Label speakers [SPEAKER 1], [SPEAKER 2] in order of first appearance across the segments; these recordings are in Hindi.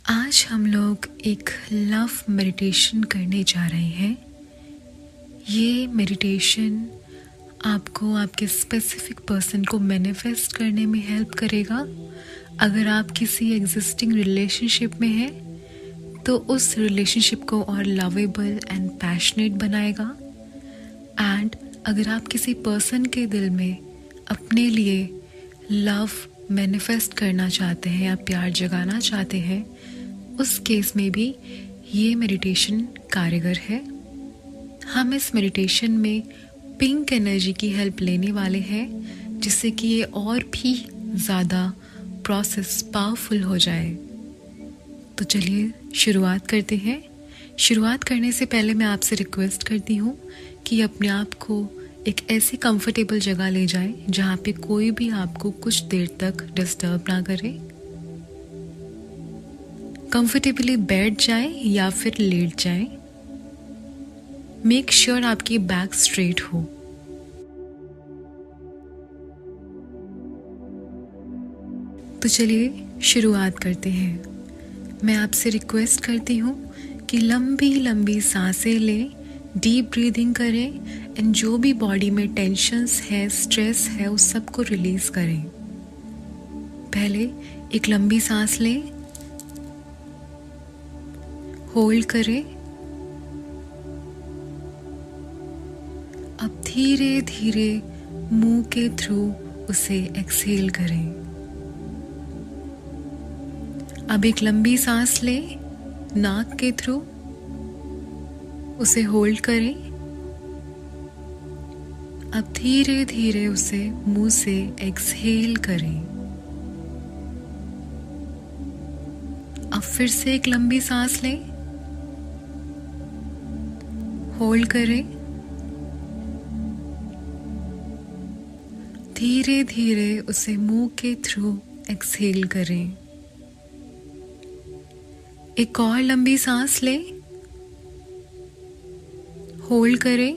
[SPEAKER 1] आज हम लोग एक लव मेडिटेशन करने जा रहे हैं। ये मेडिटेशन आपको आपके स्पेसिफिक पर्सन को मैनिफेस्ट करने में हेल्प करेगा। अगर आप किसी एग्जिस्टिंग रिलेशनशिप में हैं तो उस रिलेशनशिप को और लवेबल एंड पैशनेट बनाएगा। एंड अगर आप किसी पर्सन के दिल में अपने लिए लव मैनिफेस्ट करना चाहते हैं या प्यार जगाना चाहते हैं, उस केस में भी ये मेडिटेशन कारगर है। हम इस मेडिटेशन में पिंक एनर्जी की हेल्प लेने वाले हैं, जिससे कि ये और भी ज़्यादा प्रोसेस पावरफुल हो जाए। तो चलिए शुरुआत करते हैं। शुरुआत करने से पहले मैं आपसे रिक्वेस्ट करती हूँ कि अपने आप को एक ऐसी कंफर्टेबल जगह ले जाएं जहाँ पे कोई भी आपको कुछ देर तक डिस्टर्ब ना करे। कंफर्टेबली बैठ जाएं या फिर लेट जाएं। मेक श्योर आपकी बैक स्ट्रेट हो। तो चलिए शुरुआत करते हैं। मैं आपसे रिक्वेस्ट करती हूँ कि लंबी लंबी सांसें लें, डीप ब्रीदिंग करें एंड जो भी बॉडी में टेंशन्स है, स्ट्रेस है, उस सब को रिलीज करें। पहले एक लंबी सांस लें, होल्ड करें। अब धीरे धीरे मुंह के थ्रू उसे एक्सहेल करें। अब एक लंबी सांस लें, नाक के थ्रू उसे होल्ड करें। अब धीरे धीरे उसे मुंह से एक्सहेल करें। अब फिर से एक लंबी सांस लें, होल्ड करें। धीरे धीरे उसे मुंह के थ्रू एक्सहेल करें। एक और लंबी सांस लें, होल्ड करें।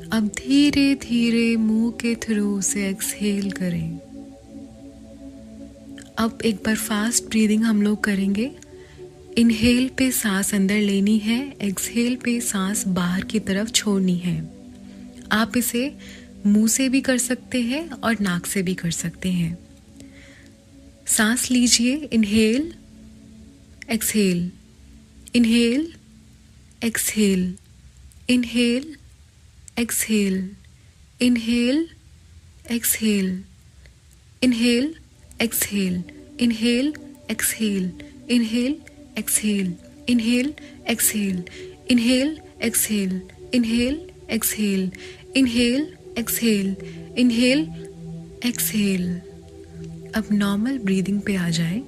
[SPEAKER 1] अब धीरे धीरे मुंह के थ्रू उसे एक्सहेल करें। अब एक बार फास्ट ब्रीदिंग हम लोग करेंगे। इनहेल पे सांस अंदर लेनी है, एक्सहेल पे सांस बाहर की तरफ छोड़नी है। आप इसे मुंह से भी कर सकते हैं और नाक से भी कर सकते हैं। सांस लीजिए, inhale, exhale, inhale, exhale, inhale, exhale, inhale, exhale, inhale, exhale, inhale, exhale, inhale, exhale, inhale, exhale, inhale, exhale, inhale, exhale, inhale, exhale, inhale, exhale. अब नॉर्मल ब्रीदिंग पे आ जाएं।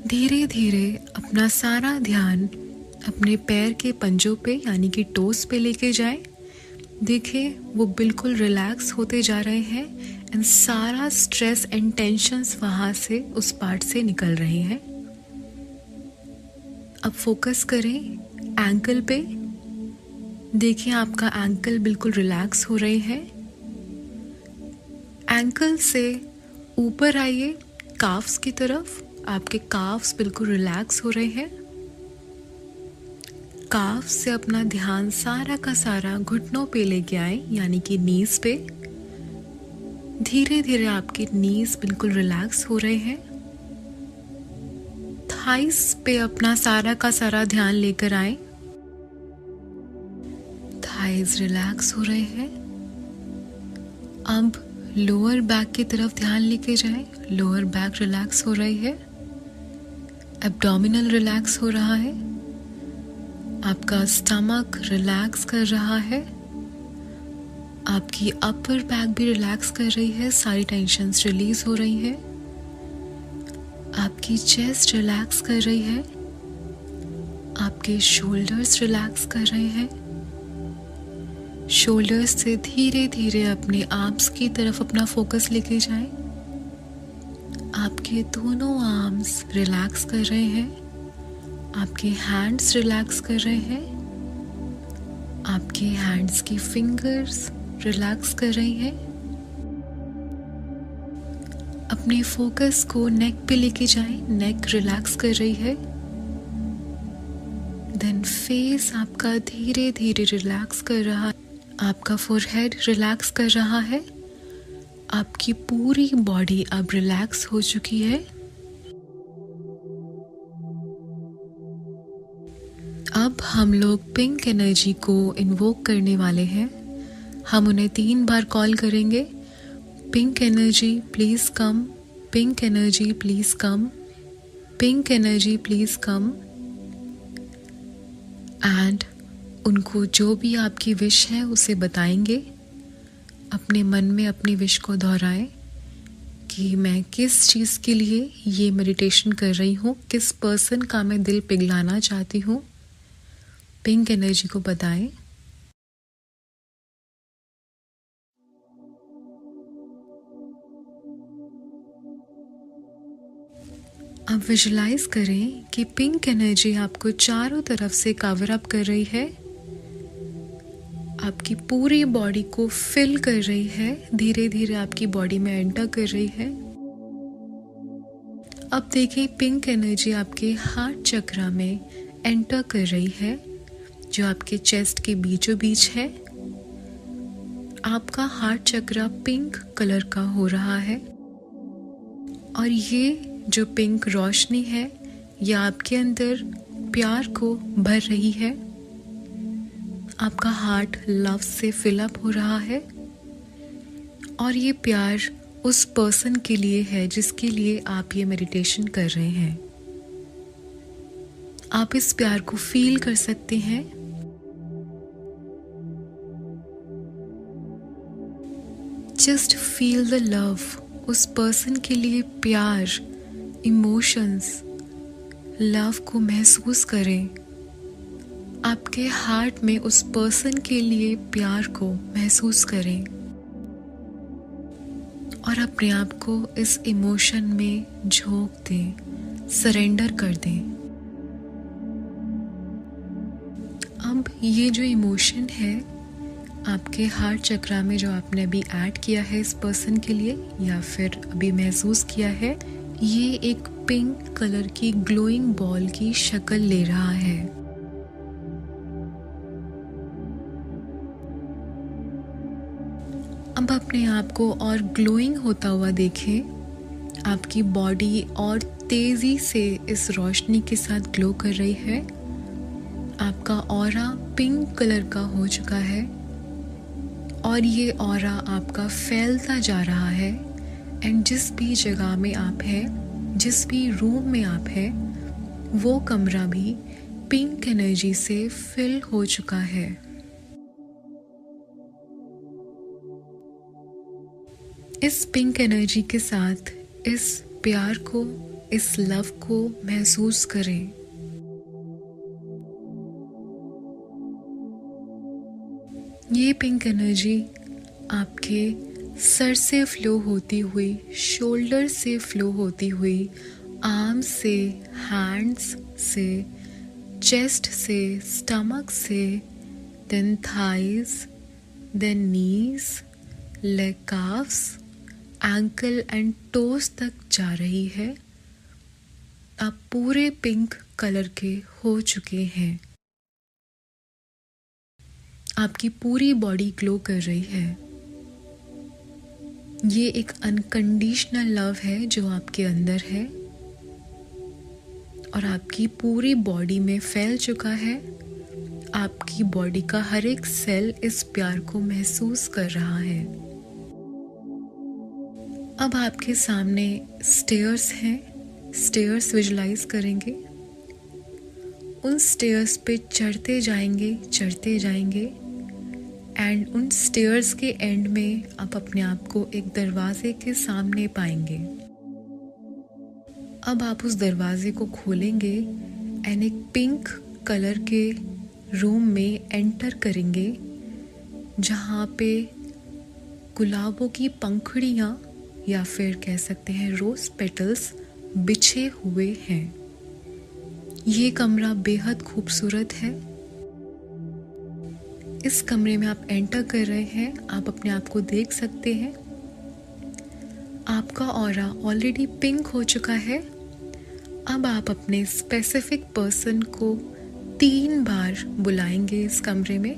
[SPEAKER 1] धीरे धीरे अपना सारा ध्यान अपने पैर के पंजों पे यानी कि टोस पे लेके जाएं। देखिए वो बिल्कुल रिलैक्स होते जा रहे हैं एंड सारा स्ट्रेस एंड टेंशन्स वहाँ से, उस पार्ट से निकल रहे हैं। अब फोकस करें एंकल पे। देखिए आपका एंकल बिल्कुल रिलैक्स हो रहे हैं। एंकल से ऊपर आइए काफ्स की तरफ। आपके काफ्स बिल्कुल रिलैक्स हो रहे हैं। काफ से अपना ध्यान सारा का सारा घुटनों पे लेके आए यानी कि नीज पे। धीरे धीरे आपके नीज बिल्कुल रिलैक्स हो रहे हैं। थाइस पे अपना सारा का सारा ध्यान लेकर आए। थाइस रिलैक्स हो रहे हैं। अब लोअर बैक की तरफ ध्यान लेके जाए। लोअर बैक रिलैक्स हो रही है। एब्डोमिनल रिलैक्स हो रहा है। आपका स्टमक रिलैक्स कर रहा है। आपकी अपर बैक भी रिलैक्स कर रही है। सारी टेंशन्स रिलीज हो रही है। आपकी चेस्ट रिलैक्स कर रही है। आपके शोल्डर्स रिलैक्स कर रहे हैं। शोल्डर्स से धीरे धीरे अपने आर्म्स की तरफ अपना फोकस लेके जाएं। आपके दोनों आर्म्स रिलैक्स कर रहे हैं। आपके हैंड्स रिलैक्स कर रहे हैं। आपके हैंड्स की फिंगर्स रिलैक्स कर रही हैं। अपने फोकस को नेक पे लेके जाएं। नेक रिलैक्स कर रही है। देन फेस आपका धीरे धीरे रिलैक्स कर रहा है। आपका फोरहेड रिलैक्स कर रहा है। आपकी पूरी बॉडी अब रिलैक्स हो चुकी है। अब हम लोग पिंक एनर्जी को इन्वोक करने वाले हैं। हम उन्हें 3 बार कॉल करेंगे। Pink energy please come, pink energy please come, pink energy please come. And उनको जो भी आपकी विश है उसे बताएंगे। अपने मन में अपनी विश को दोहराएं कि मैं किस चीज़ के लिए ये मेडिटेशन कर रही हूँ, किस पर्सन का मैं दिल पिघलाना चाहती हूँ। पिंक एनर्जी को बताएं। अब विजुलाइज करें कि पिंक एनर्जी आपको चारों तरफ से कवर अप कर रही है, आपकी पूरी बॉडी को फिल कर रही है, धीरे धीरे आपकी बॉडी में एंटर कर रही है। अब देखें पिंक एनर्जी आपके हार्ट चक्रा में एंटर कर रही है, जो आपके चेस्ट के बीचों बीच है। आपका हार्ट चक्रा पिंक कलर का हो रहा है और ये जो पिंक रोशनी है यह आपके अंदर प्यार को भर रही है। आपका हार्ट लव से फिल अप हो रहा है और ये प्यार उस पर्सन के लिए है जिसके लिए आप ये मेडिटेशन कर रहे हैं। आप इस प्यार को फील कर सकते हैं। जस्ट फील द लव, उस पर्सन के लिए प्यार, इमोशंस, लव को महसूस करें। आपके हार्ट में उस पर्सन के लिए प्यार को महसूस करें और अपने आप को इस इमोशन में झोंक दें, सरेंडर कर दें। अब ये जो इमोशन है आपके हार्ट चक्रा में जो आपने अभी ऐड किया है इस पर्सन के लिए या फिर अभी महसूस किया है, ये एक पिंक कलर की ग्लोइंग बॉल की शक्ल ले रहा है। अब अपने आप को और ग्लोइंग होता हुआ देखें। आपकी बॉडी और तेजी से इस रोशनी के साथ ग्लो कर रही है। आपका ऑरा पिंक कलर का हो चुका है और ये ऑरा आपका फैलता जा रहा है। एंड जिस भी जगह में आप हैं, जिस भी रूम में आप हैं, वो कमरा भी पिंक एनर्जी से फिल हो चुका है। इस पिंक एनर्जी के साथ इस प्यार को, इस लव को महसूस करें। ये पिंक एनर्जी आपके सर से फ्लो होती हुई, शोल्डर से फ्लो होती हुई, आर्म्स से, हैंड्स से, चेस्ट से, स्टमक से, then thighs, then knees, leg calves, ankle and toes तक जा रही है। आप पूरे पिंक कलर के हो चुके हैं। आपकी पूरी बॉडी ग्लो कर रही है। ये एक अनकंडीशनल लव है जो आपके अंदर है और आपकी पूरी बॉडी में फैल चुका है। आपकी बॉडी का हर एक सेल इस प्यार को महसूस कर रहा है। अब आपके सामने स्टेयर्स हैं। स्टेयर्स विजुलाइज करेंगे। उन स्टेयर्स पे चढ़ते जाएंगे एंड उन स्टेयर्स के एंड में आप अपने आप को एक दरवाजे के सामने पाएंगे। अब आप उस दरवाजे को खोलेंगे एंड एक पिंक कलर के रूम में एंटर करेंगे, जहाँ पे गुलाबों की पंखुड़ियाँ या फिर कह सकते हैं रोज पेटल्स बिछे हुए हैं। ये कमरा बेहद खूबसूरत है। इस कमरे में आप एंटर कर रहे हैं। आप अपने आप को देख सकते हैं। आपका ऑरा ऑलरेडी पिंक हो चुका है। अब आप अपने स्पेसिफिक पर्सन को 3 बार बुलाएंगे इस कमरे में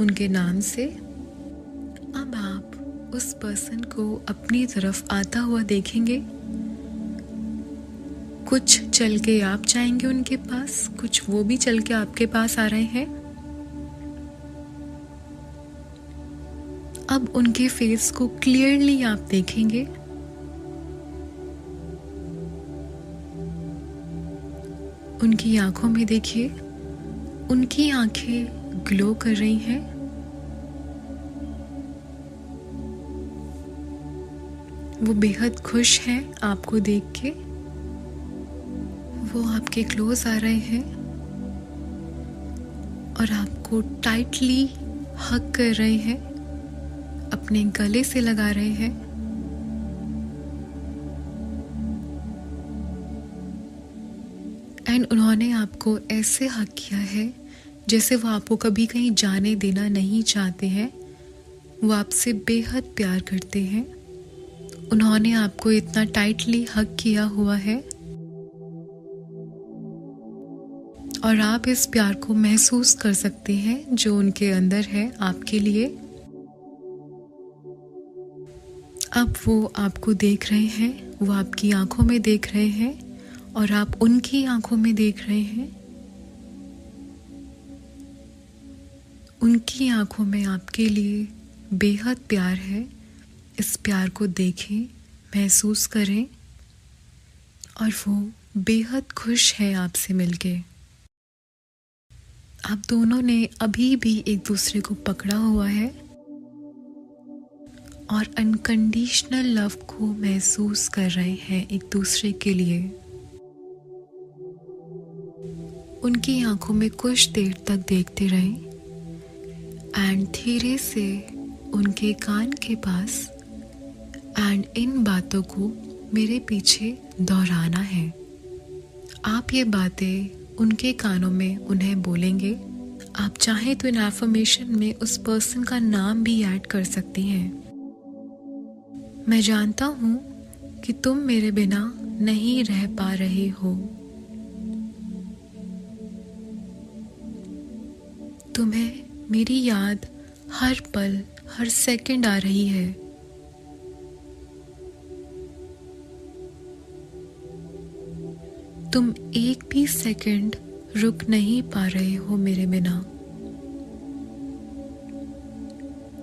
[SPEAKER 1] उनके नाम से। अब आप उस पर्सन को अपनी तरफ आता हुआ देखेंगे। कुछ चल के आप जाएंगे उनके पास, कुछ वो भी चल के आपके पास आ रहे हैं। अब उनके फेस को क्लियरली आप देखेंगे। उनकी आंखों में देखिए, उनकी आंखें ग्लो कर रही हैं। वो बेहद खुश हैं आपको देख के। वो आपके क्लोज आ रहे हैं और आपको टाइटली हग कर रहे हैं, अपने गले से लगा रहे हैं। एंड उन्होंने आपको ऐसे हग किया है जैसे वो आपको कभी कहीं जाने देना नहीं चाहते हैं। वो आपसे बेहद प्यार करते हैं। उन्होंने आपको इतना टाइटली हग किया हुआ है और आप इस प्यार को महसूस कर सकते हैं जो उनके अंदर है आपके लिए। अब वो आपको देख रहे हैं, वो आपकी आंखों में देख रहे हैं और आप उनकी आंखों में देख रहे हैं। उनकी आंखों में आपके लिए बेहद प्यार है। इस प्यार को देखें, महसूस करें और वो बेहद खुश है आपसे मिलके। आप दोनों ने अभी भी एक दूसरे को पकड़ा हुआ है और अनकंडीशनल लव को महसूस कर रहे हैं एक दूसरे के लिए। उनकी आंखों में कुछ देर तक देखते रहें एंड धीरे से उनके कान के पास एंड इन बातों को मेरे पीछे दोहराना है। आप ये बातें उनके कानों में उन्हें बोलेंगे। आप चाहें तो इन एफर्मेशन में उस पर्सन का नाम भी ऐड कर सकती हैं। मैं जानता हूँ कि तुम मेरे बिना नहीं रह पा रहे हो। तुम्हें मेरी याद हर पल, हर सेकंड आ रही है। तुम एक भी सेकंड रुक नहीं पा रहे हो मेरे बिना।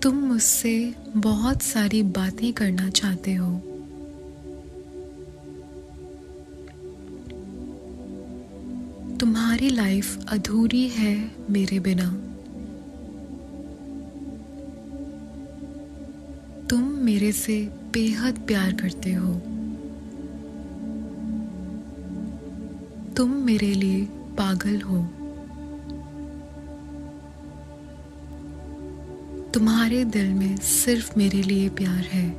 [SPEAKER 1] तुम मुझसे बहुत सारी बातें करना चाहते हो। तुम्हारी लाइफ अधूरी है मेरे बिना। तुम मेरे से बेहद प्यार करते हो। तुम मेरे लिए पागल हो। तुम्हारे दिल में सिर्फ मेरे लिए प्यार है।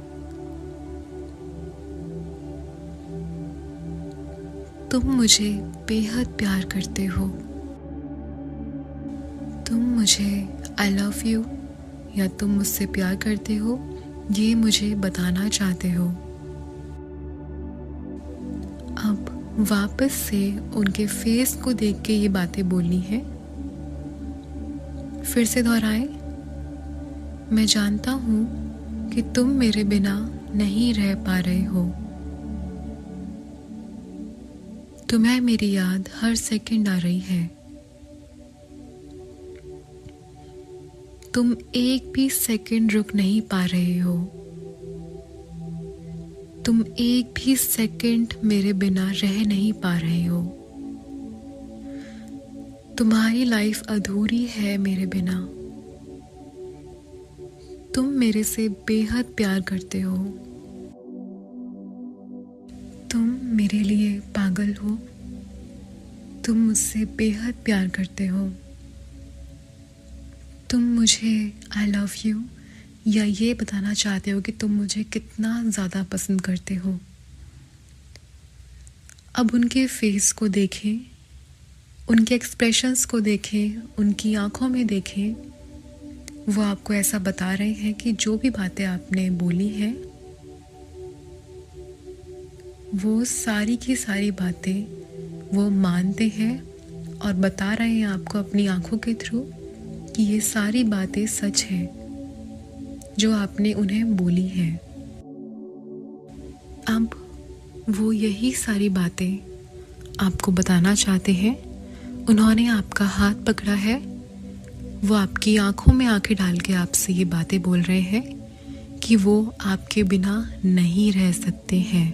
[SPEAKER 1] तुम मुझे बेहद प्यार करते हो। तुम मुझे आई लव यू या तुम मुझसे प्यार करते हो ये मुझे बताना चाहते हो। अब वापस से उनके फेस को देख के ये बातें बोलनी है। फिर से दोहराएं। मैं जानता हूँ कि तुम मेरे बिना नहीं रह पा रहे हो। तुम्हें मेरी याद हर सेकंड आ रही है। तुम एक भी सेकंड रुक नहीं पा रहे हो। तुम एक भी सेकंड मेरे बिना रह नहीं पा रहे हो। तुम्हारी लाइफ अधूरी है मेरे बिना। तुम मेरे से बेहद प्यार करते हो। तुम मेरे लिए पागल हो। तुम मुझसे बेहद प्यार करते हो। तुम मुझे आई लव यू या ये बताना चाहते हो कि तुम मुझे कितना ज़्यादा पसंद करते हो। अब उनके फेस को देखें, उनके एक्सप्रेशंस को देखें, उनकी आंखों में देखें। वो आपको ऐसा बता रहे हैं कि जो भी बातें आपने बोली हैं वो सारी की सारी बातें वो मानते हैं और बता रहे हैं आपको अपनी आंखों के थ्रू कि ये सारी बातें सच हैं जो आपने उन्हें बोली हैं। अब वो यही सारी बातें आपको बताना चाहते हैं। उन्होंने आपका हाथ पकड़ा है, वो आपकी आंखों में आंखें डाल के आपसे ये बातें बोल रहे हैं कि वो आपके बिना नहीं रह सकते हैं।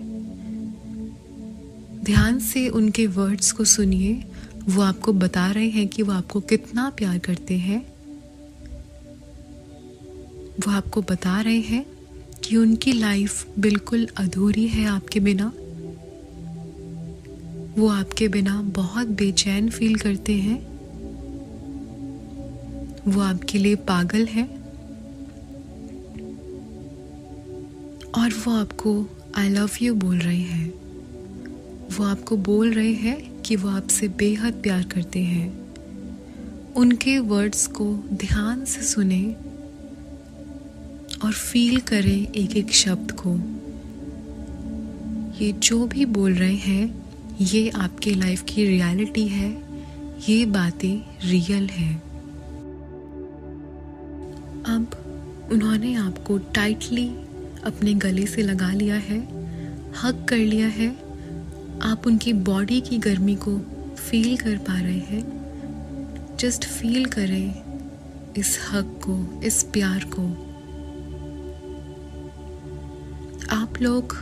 [SPEAKER 1] ध्यान से उनके वर्ड्स को सुनिए। वो आपको बता रहे हैं कि वो आपको कितना प्यार करते हैं। वो आपको बता रहे हैं कि उनकी लाइफ बिल्कुल अधूरी है आपके बिना। वो आपके बिना बहुत बेचैन फील करते हैं। वो आपके लिए पागल है और वो आपको आई लव यू बोल रहे हैं। वो आपको बोल रहे हैं कि वो आपसे बेहद प्यार करते हैं। उनके वर्ड्स को ध्यान से सुने और फील करें एक एक शब्द को। ये जो भी बोल रहे हैं ये आपके लाइफ की रियलिटी है। ये बातें रियल है। अब उन्होंने आपको टाइटली अपने गले से लगा लिया है, हग कर लिया है। आप उनकी बॉडी की गर्मी को फील कर पा रहे हैं। जस्ट फील करें इस हग को, इस प्यार को। आप लोग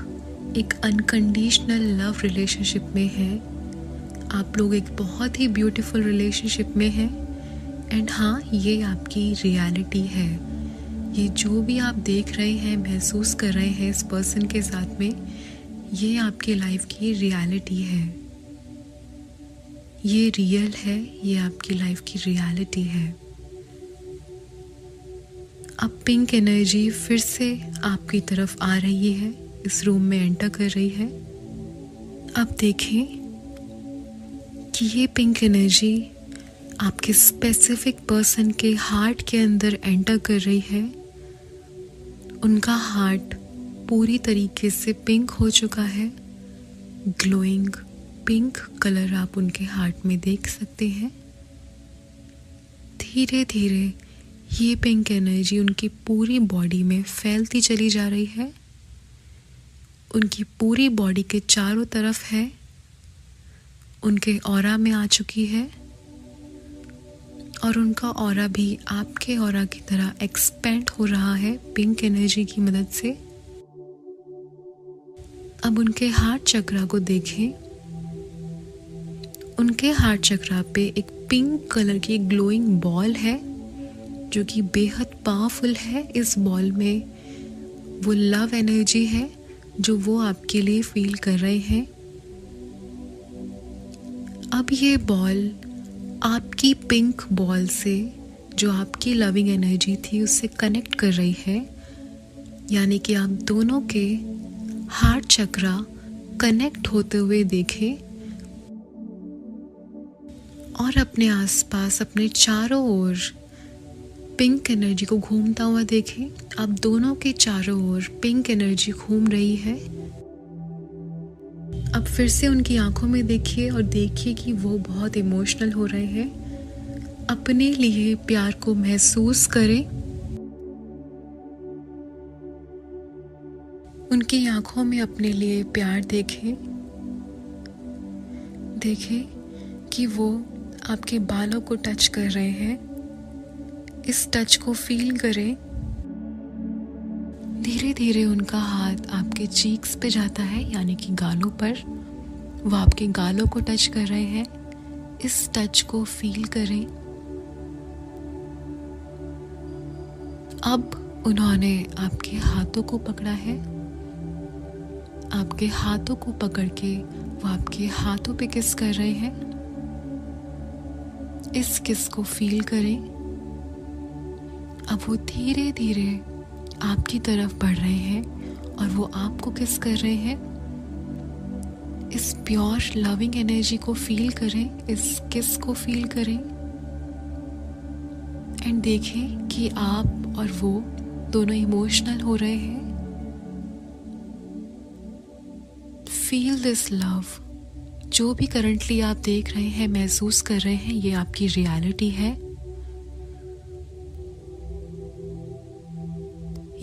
[SPEAKER 1] एक अनकंडीशनल लव रिलेशनशिप में हैं। आप लोग एक बहुत ही ब्यूटीफुल रिलेशनशिप में हैं। एंड हाँ, ये आपकी रियलिटी है। ये जो भी आप देख रहे हैं, महसूस कर रहे हैं इस पर्सन के साथ में, ये आपकी लाइफ की रियलिटी है। ये रियल है, ये आपकी लाइफ की रियलिटी है। अब पिंक एनर्जी फिर से आपकी तरफ आ रही है, इस रूम में एंटर कर रही है। अब देखें कि ये पिंक एनर्जी आपके स्पेसिफिक पर्सन के हार्ट के अंदर एंटर कर रही है। उनका हार्ट पूरी तरीके से पिंक हो चुका है। ग्लोइंग पिंक कलर आप उनके हार्ट में देख सकते हैं। धीरे धीरे ये पिंक एनर्जी उनकी पूरी बॉडी में फैलती चली जा रही है। उनकी पूरी बॉडी के चारों तरफ है, उनके ऑरा में आ चुकी है और उनका ऑरा भी आपके ऑरा की तरह एक्सपेंड हो रहा है पिंक एनर्जी की मदद से। अब उनके हार्ट चक्रा को देखें। उनके हार्ट चक्रा पे एक पिंक कलर की ग्लोइंग बॉल है जो कि बेहद पावरफुल है। इस बॉल में वो लव एनर्जी है जो वो आपके लिए फील कर रहे हैं। अब ये बॉल आपकी पिंक बॉल से, जो आपकी लविंग एनर्जी थी, उससे कनेक्ट कर रही है। यानी कि आप दोनों के हार्ट चक्रा कनेक्ट होते हुए देखें और अपने आसपास, अपने चारों ओर पिंक एनर्जी को घूमता हुआ देखें। अब दोनों के चारों ओर पिंक एनर्जी घूम रही है। अब फिर से उनकी आंखों में देखिए और देखिए कि वो बहुत इमोशनल हो रहे हैं। अपने लिए प्यार को महसूस करें। उनकी आंखों में अपने लिए प्यार देखें। देखें कि वो आपके बालों को टच कर रहे हैं। इस टच को फील करें। धीरे धीरे उनका हाथ आपके चीक्स पे जाता है, यानी कि गालों पर। वो आपके गालों को टच कर रहे हैं। इस टच को फील करें। अब उन्होंने आपके हाथों को पकड़ा है। आपके हाथों को पकड़ के वो आपके हाथों पे किस कर रहे हैं। इस किस को फील करें। अब वो धीरे धीरे आपकी तरफ बढ़ रहे हैं और वो आपको किस कर रहे हैं। इस प्योर लविंग एनर्जी को फील करें, इस किस को फील करें एंड देखें कि आप और वो दोनों इमोशनल हो रहे हैं। Feel this love. जो भी करंटली आप देख रहे हैं, महसूस कर रहे हैं, ये आपकी रियलिटी है।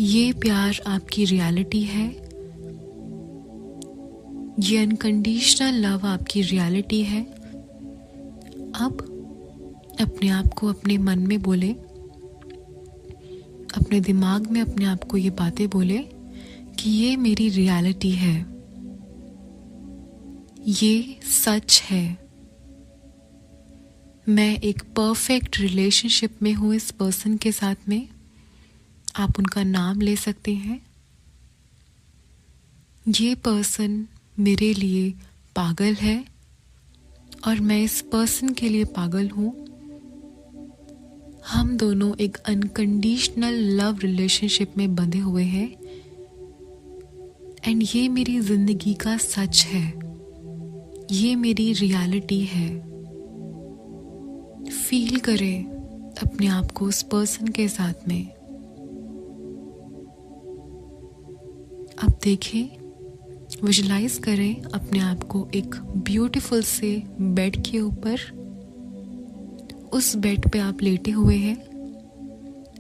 [SPEAKER 1] ये प्यार आपकी रियलिटी है। ये अनकंडीशनल लव आपकी रियलिटी है। अब अपने आप को अपने मन में बोले, अपने दिमाग में अपने आप को ये बातें बोले कि ये मेरी रियलिटी है, ये सच है। मैं एक परफेक्ट रिलेशनशिप में हूँ इस पर्सन के साथ में। आप उनका नाम ले सकते हैं। ये पर्सन मेरे लिए पागल है और मैं इस पर्सन के लिए पागल हूँ। हम दोनों एक अनकंडीशनल लव रिलेशनशिप में बंधे हुए हैं एंड ये मेरी जिंदगी का सच है, ये मेरी रियलिटी है। फील करें अपने आप को उस पर्सन के साथ में। अब देखें, विजुलाइज करें अपने आप को एक ब्यूटीफुल से बेड के ऊपर। उस बेड पे आप लेटे हुए हैं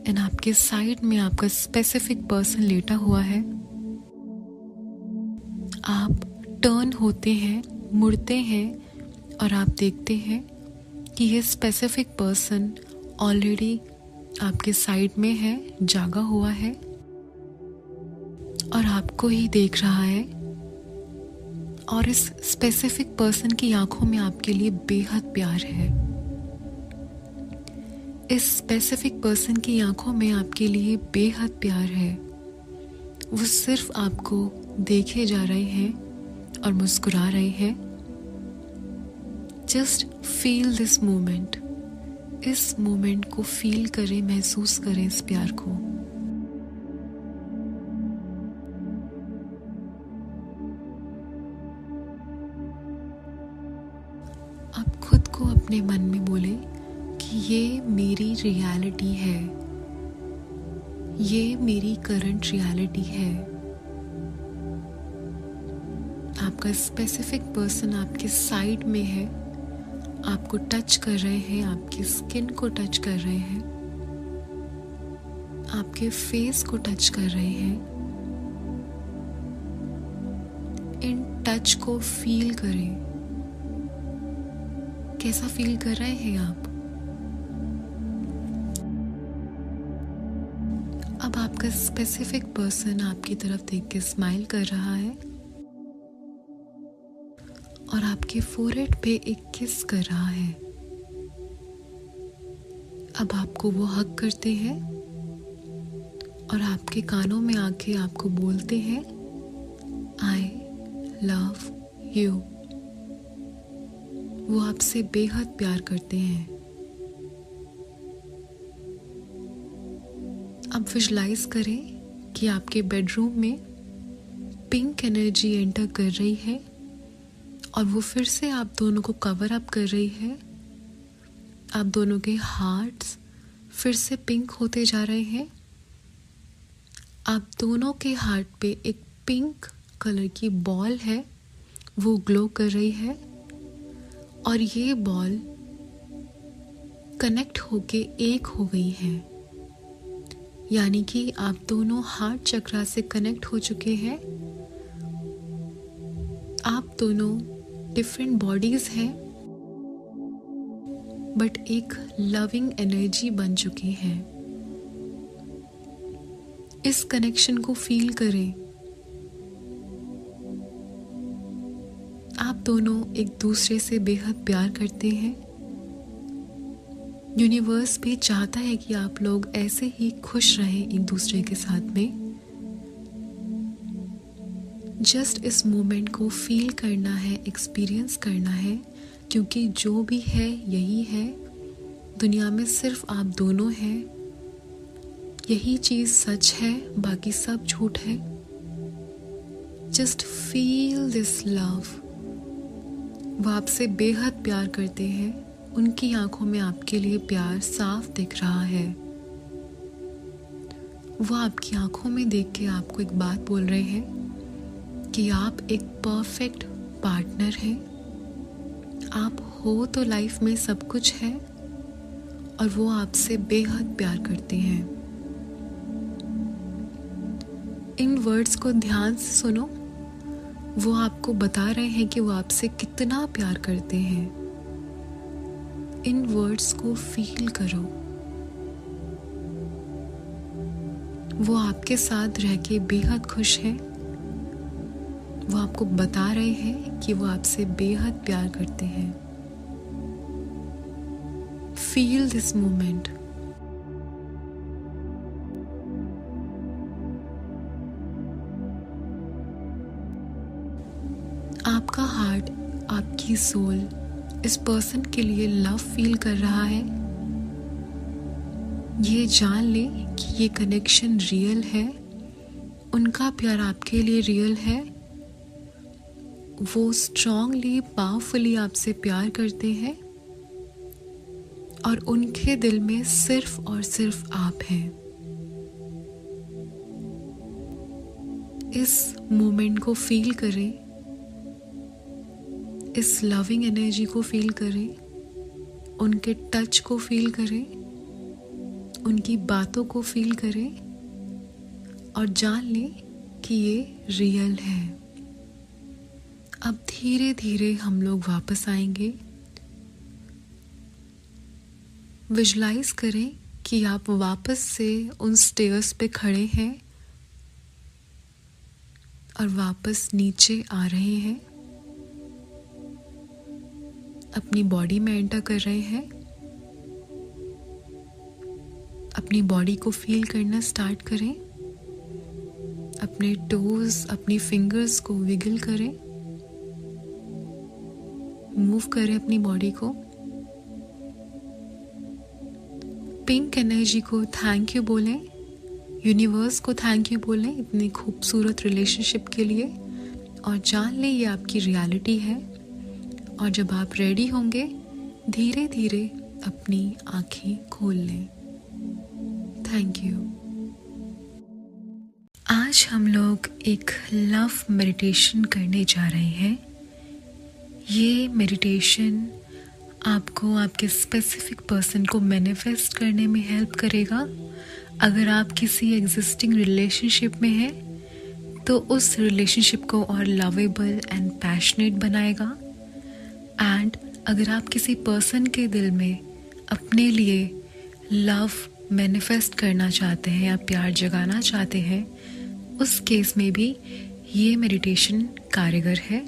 [SPEAKER 1] एंड आपके साइड में आपका स्पेसिफिक पर्सन लेटा हुआ है। आप टर्न होते हैं, मुड़ते हैं और आप देखते हैं कि ये स्पेसिफिक पर्सन ऑलरेडी आपके साइड में है, जागा हुआ है और आपको ही देख रहा है। और इस स्पेसिफिक पर्सन की आंखों में आपके लिए बेहद प्यार है। इस स्पेसिफिक पर्सन की आंखों में आपके लिए बेहद प्यार है। वो सिर्फ आपको देखे जा रहे हैं और मुस्कुरा रहे हैं। Just feel this moment. इस मोमेंट को फील करें, महसूस करें इस प्यार को। आप खुद को अपने मन में बोले कि ये मेरी रियलिटी है, ये मेरी करंट रियलिटी है। आपका स्पेसिफिक पर्सन आपके साइड में है, आपको टच कर रहे हैं, आपकी स्किन को टच कर रहे हैं, आपके फेस को टच कर रहे हैं। इन टच को फील करें। कैसा फील कर रहे हैं आप? अब आपका स्पेसिफिक पर्सन आपकी तरफ देख के स्माइल कर रहा है और आपके फोरहेड पे एक किस कर रहा है। अब आपको वो हग करते हैं और आपके कानों में आके आपको बोलते हैं, आई लव यू। वो आपसे बेहद प्यार करते हैं। अब विजुलाइज करें कि आपके बेडरूम में पिंक एनर्जी एंटर कर रही है और वो फिर से आप दोनों को कवर अप कर रही है। आप दोनों के हार्ट्स फिर से पिंक होते जा रहे हैं। आप दोनों के हार्ट पे एक पिंक कलर की बॉल है, वो ग्लो कर रही है और ये बॉल कनेक्ट होके एक हो गई है। यानी कि आप दोनों हार्ट चक्रा से कनेक्ट हो चुके हैं। आप दोनों डिफरेंट बॉडीज हैं बट एक लविंग एनर्जी बन चुकी हैं। इस कनेक्शन को फील करें। आप दोनों एक दूसरे से बेहद प्यार करते हैं। यूनिवर्स भी चाहता है कि आप लोग ऐसे ही खुश रहें एक दूसरे के साथ में। जस्ट इस मोमेंट को फील करना है, एक्सपीरियंस करना है, क्योंकि जो भी है यही है। दुनिया में सिर्फ आप दोनों हैं। यही चीज़ सच है, बाकी सब झूठ है। Just feel this love. वो आपसे बेहद प्यार करते हैं। उनकी आंखों में आपके लिए प्यार साफ दिख रहा है। वो आपकी आंखों में देख के आपको एक बात बोल रहे हैं कि आप एक परफेक्ट पार्टनर हैं। आप हो तो लाइफ में सब कुछ है और वो आपसे बेहद प्यार करते हैं। इन वर्ड्स को ध्यान से सुनो। वो आपको बता रहे हैं कि वो आपसे कितना प्यार करते हैं। इन वर्ड्स को फील करो। वो आपके साथ रह के बेहद खुश हैं। वो आपको बता रहे हैं कि वो आपसे बेहद प्यार करते हैं। Feel this moment. आपका हार्ट, आपकी सोल इस पर्सन के लिए लव फील कर रहा है। ये जान ले कि ये कनेक्शन रियल है। उनका प्यार आपके लिए रियल है। वो स्ट्रांगली, पावरफुली आपसे प्यार करते हैं और उनके दिल में सिर्फ और सिर्फ आप हैं। इस मोमेंट को फील करें। इस लविंग एनर्जी को फील करें। उनके टच को फील करें। उनकी बातों को फील करें और जान लें कि ये रियल है। अब धीरे धीरे हम लोग वापस आएंगे। विजुलाइज करें कि आप वापस से उन स्टेयर्स पे खड़े हैं और वापस नीचे आ रहे हैं। अपनी बॉडी में एंटर कर रहे हैं। अपनी बॉडी को फील करना स्टार्ट करें। अपने टोज, अपनी फिंगर्स को विगल करें। मूव करें अपनी बॉडी को। पिंक एनर्जी को थैंक यू बोलें। यूनिवर्स को थैंक यू बोलें इतनी खूबसूरत रिलेशनशिप के लिए और जान लें ये आपकी रियलिटी है। और जब आप रेडी होंगे धीरे धीरे अपनी आंखें खोल लें। Thank you. आज हम लोग एक लव मेडिटेशन करने जा रहे हैं। ये मेडिटेशन आपको आपके स्पेसिफिक पर्सन को मैनिफेस्ट करने में हेल्प करेगा। अगर आप किसी एग्जिस्टिंग रिलेशनशिप में हैं तो उस रिलेशनशिप को और लवेबल एंड पैशनेट बनाएगा। एंड अगर आप किसी पर्सन के दिल में अपने लिए लव मैनिफेस्ट करना चाहते हैं या प्यार जगाना चाहते हैं, उस केस में भी ये मेडिटेशन कारगर है।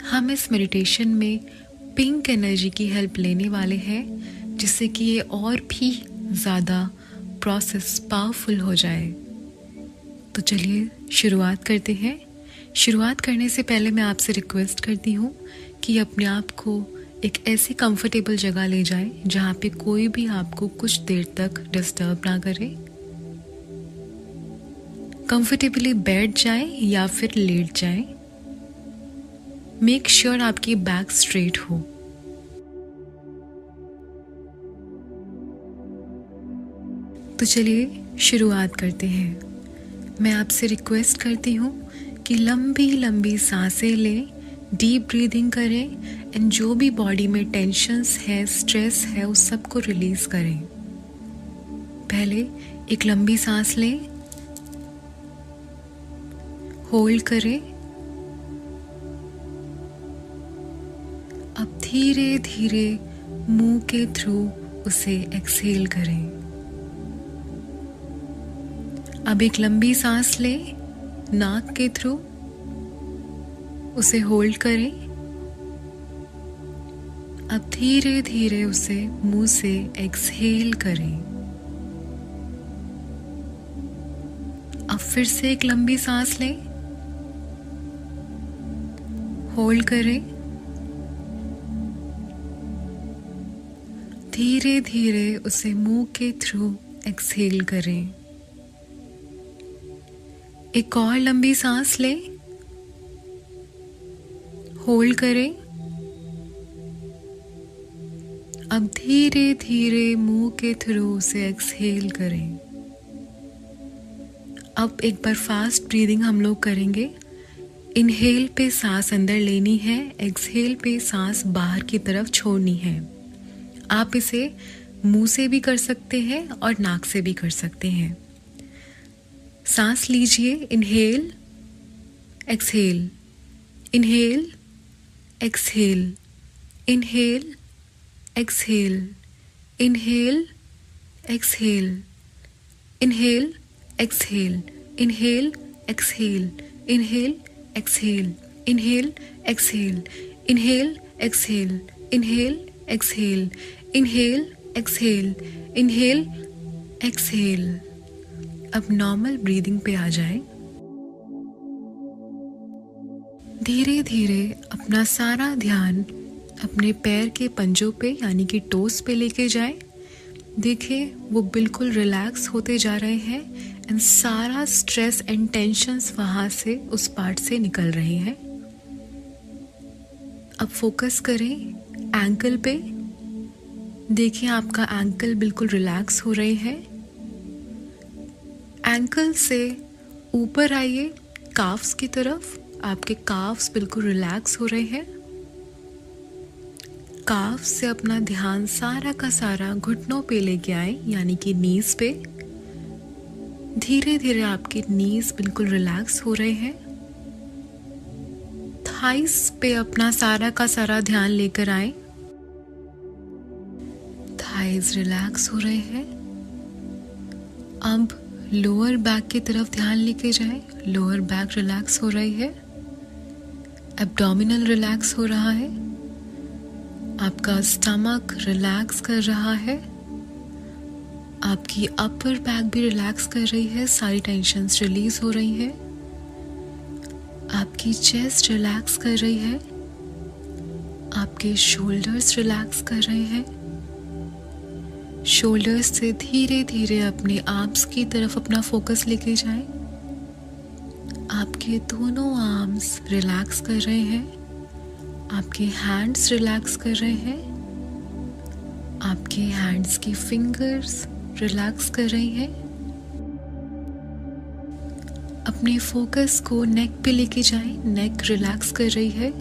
[SPEAKER 1] हम इस मेडिटेशन में पिंक एनर्जी की हेल्प लेने वाले हैं जिससे कि ये और भी ज़्यादा प्रोसेस पावरफुल हो जाए। तो चलिए शुरुआत करते हैं। शुरुआत करने से पहले मैं आपसे रिक्वेस्ट करती हूँ कि अपने आप को एक ऐसी कंफर्टेबल जगह ले जाएं जहाँ पे कोई भी आपको कुछ देर तक डिस्टर्ब ना करे। कंफर्टेबली बैठ जाएं या फिर लेट जाएं। मेक श्योर आपकी बैक स्ट्रेट हो। तो चलिए शुरुआत करते हैं। मैं आपसे रिक्वेस्ट करती हूँ कि लंबी लंबी सांसें लें, डीप ब्रीदिंग करें एंड जो भी बॉडी में टेंशन्स है, स्ट्रेस है, उस सब को रिलीज करें। पहले एक लंबी सांस लें, होल्ड करें। अब धीरे धीरे मुंह के थ्रू उसे एक्सहेल करें। अब एक लंबी सांस लें, नाक के थ्रू उसे होल्ड करें। अब धीरे धीरे उसे मुंह से एक्सहेल करें। अब फिर से एक लंबी सांस लें, होल्ड करें। धीरे धीरे उसे मुंह के थ्रू एक्सहेल करें। एक और लंबी सांस लें, होल्ड करें। अब धीरे धीरे मुंह के थ्रू उसे एक्सहेल करें। अब एक बार फास्ट ब्रीदिंग हम लोग करेंगे। इनहेल पे सांस अंदर लेनी है, एक्सहेल पे सांस बाहर की तरफ छोड़नी है। आप इसे मुंह से भी कर सकते हैं और नाक से भी कर सकते हैं। सांस लीजिए, inhale, exhale, inhale, exhale, inhale, exhale, inhale, exhale, inhale, exhale, inhale, exhale, inhale, exhale, inhale, exhale, inhale, exhale, inhale, exhale, inhale, exhale, inhale, exhale. अब नॉर्मल ब्रीदिंग पे आ जाएं। धीरे धीरे अपना सारा ध्यान अपने पैर के पंजों पे यानी कि टोस पे लेके जाएं। देखिए वो बिल्कुल रिलैक्स होते जा रहे हैं एंड सारा स्ट्रेस एंड टेंशन्स वहाँ से उस पार्ट से निकल रहे हैं। अब फोकस करें एंकल पे। देखिए आपका एंकल बिल्कुल रिलैक्स हो रहे हैं। एंकल से ऊपर आइए काफ्स की तरफ। आपके काफ्स बिल्कुल रिलैक्स हो रहे हैं। काफ से अपना ध्यान सारा का सारा घुटनों पे लेके आए यानी कि नीज पे। धीरे धीरे आपके नीज बिल्कुल रिलैक्स हो रहे हैं। थाइस पे अपना सारा का सारा ध्यान लेकर आए। थाइस रिलैक्स हो रहे हैं। अब लोअर बैक की तरफ ध्यान लेके जाए। लोअर बैक रिलैक्स हो रही है। एब्डोमिनल रिलैक्स हो रहा है। आपका स्टमक रिलैक्स कर रहा है। आपकी अपर बैक भी रिलैक्स कर रही है। सारी टेंशन्स रिलीज हो रही है। आपकी चेस्ट रिलैक्स कर रही है। आपके शोल्डर्स रिलैक्स कर रहे हैं। शोल्डर्स से धीरे धीरे अपने आर्म्स की तरफ अपना फोकस लेके जाएं। आपके दोनों आर्म्स रिलैक्स कर रहे हैं। आपके हैंड्स रिलैक्स कर रहे हैं। आपके हैंड्स की फिंगर्स रिलैक्स कर रही हैं। अपने फोकस को नेक पे लेके जाएं। नेक रिलैक्स कर रही है।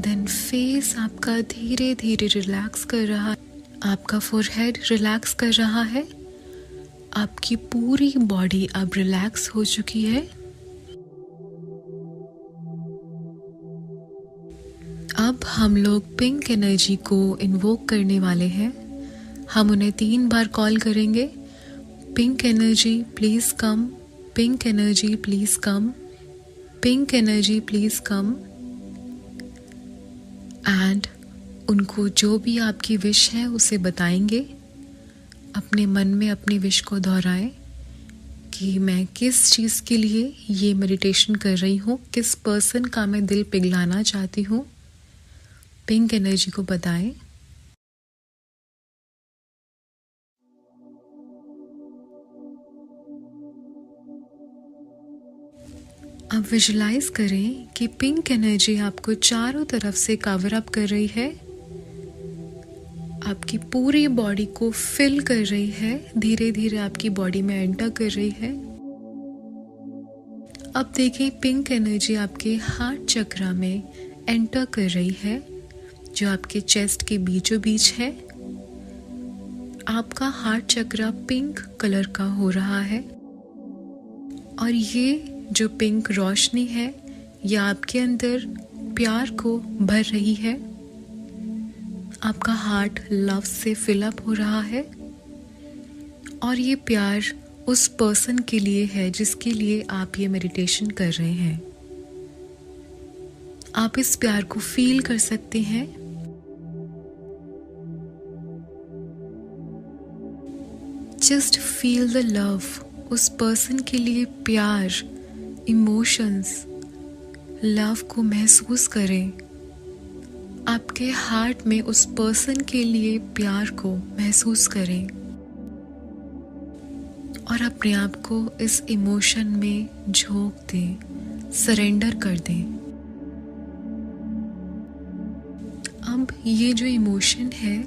[SPEAKER 1] देन फेस आपका धीरे धीरे रिलैक्स कर रहा है। आपका फोरहेड रिलैक्स कर रहा है। आपकी पूरी बॉडी अब रिलैक्स हो चुकी है। अब हम लोग पिंक एनर्जी को इन्वोक करने वाले हैं। हम उन्हें 3 बार कॉल करेंगे। Pink energy please come, pink energy please come, pink energy please come. And उनको जो भी आपकी विश है उसे बताएंगे। अपने मन में अपनी विश को दोहराएं कि मैं किस चीज़ के लिए ये मेडिटेशन कर रही हूँ, किस पर्सन का मैं दिल पिघलाना चाहती हूँ। पिंक एनर्जी को बताएं। अब विजुलाइज करें कि पिंक एनर्जी आपको चारों तरफ से कवर अप कर रही है। आपकी पूरी बॉडी को फिल कर रही है। धीरे धीरे आपकी बॉडी में एंटर कर रही है। अब देखें पिंक एनर्जी आपके हार्ट चक्रा में एंटर कर रही है, जो आपके चेस्ट के बीचों बीच है। आपका हार्ट चक्रा पिंक कलर का हो रहा है और ये जो पिंक रोशनी है यह आपके अंदर प्यार को भर रही है। आपका हार्ट लव से फिलअप हो रहा है और ये प्यार उस पर्सन के लिए है जिसके लिए आप ये मेडिटेशन कर रहे हैं। आप इस प्यार को फील कर सकते हैं। Just feel the love. उस पर्सन के लिए प्यार, इमोशंस, लव को महसूस करें। आपके हार्ट में उस पर्सन के लिए प्यार को महसूस करें और अपने आप को इस इमोशन में झोंक दें, सरेंडर कर दें। अब ये जो इमोशन है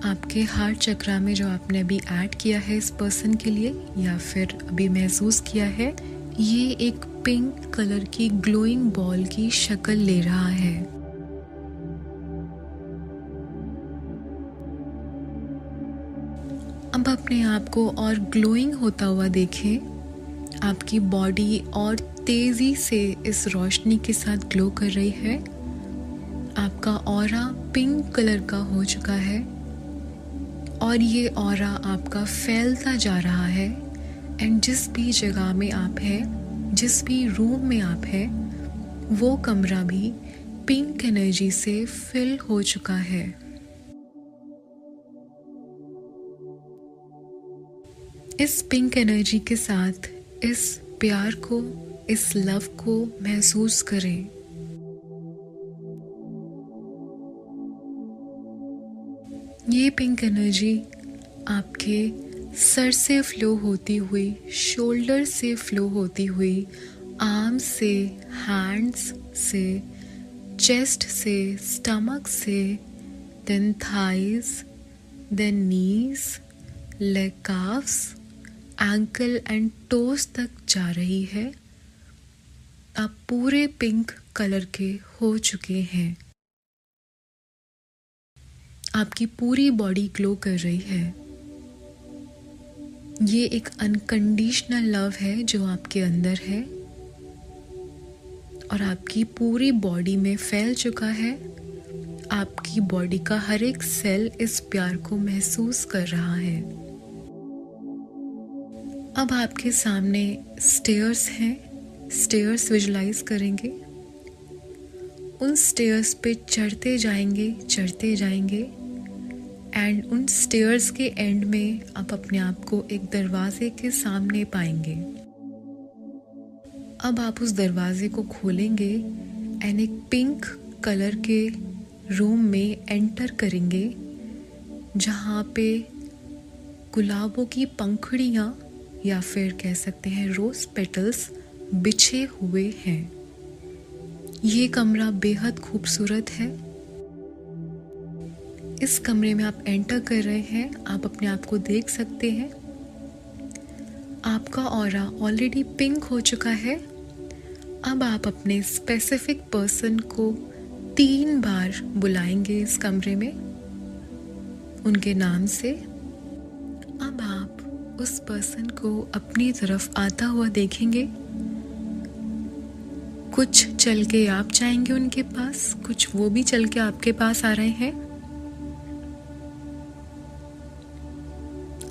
[SPEAKER 1] आपके हार्ट चक्रा में जो आपने अभी ऐड किया है इस पर्सन के लिए या फिर अभी महसूस किया है, ये एक पिंक कलर की ग्लोइंग बॉल की शक्ल ले रहा है। अब अपने आप को और ग्लोइंग होता हुआ देखें। आपकी बॉडी और तेजी से इस रोशनी के साथ ग्लो कर रही है। आपका ऑरा पिंक कलर का हो चुका है और ये ऑरा आपका फैलता जा रहा है। एंड जिस भी जगह में आप हैं, जिस भी रूम में आप हैं, वो कमरा भी पिंक एनर्जी से फिल हो चुका है। इस पिंक एनर्जी के साथ इस प्यार को, इस लव को महसूस करें। ये पिंक एनर्जी आपके सर से फ्लो होती हुई, शोल्डर से फ्लो होती हुई, आर्म्स से, हैंड्स से, चेस्ट से, स्टमक से, then thighs, then knees, leg calves, ankle and toes तक जा रही है। आप पूरे पिंक कलर के हो चुके हैं। आपकी पूरी बॉडी ग्लो कर रही है। ये एक अनकंडीशनल लव है जो आपके अंदर है और आपकी पूरी बॉडी में फैल चुका है। आपकी बॉडी का हर एक सेल इस प्यार को महसूस कर रहा है। अब आपके सामने स्टेयर्स हैं। स्टेयर्स विजुलाइज करेंगे। उन स्टेयर्स पे चढ़ते जाएंगे एंड उन स्टेयर्स के एंड में आप अपने आप को एक दरवाजे के सामने पाएंगे। अब आप उस दरवाजे को खोलेंगे एंड एक पिंक कलर के रूम में एंटर करेंगे जहाँ पे गुलाबों की पंखुड़ियाँ या फिर कह सकते हैं रोज पेटल्स बिछे हुए हैं। ये कमरा बेहद खूबसूरत है। इस कमरे में आप एंटर कर रहे हैं। आप अपने आप को देख सकते हैं। आपका ऑरा ऑलरेडी पिंक हो चुका है। अब आप अपने स्पेसिफिक पर्सन को 3 बार बुलाएंगे इस कमरे में उनके नाम से। अब आप उस पर्सन को अपनी तरफ आता हुआ देखेंगे। कुछ चल के आप जाएंगे उनके पास, कुछ वो भी चल के आपके पास आ रहे हैं।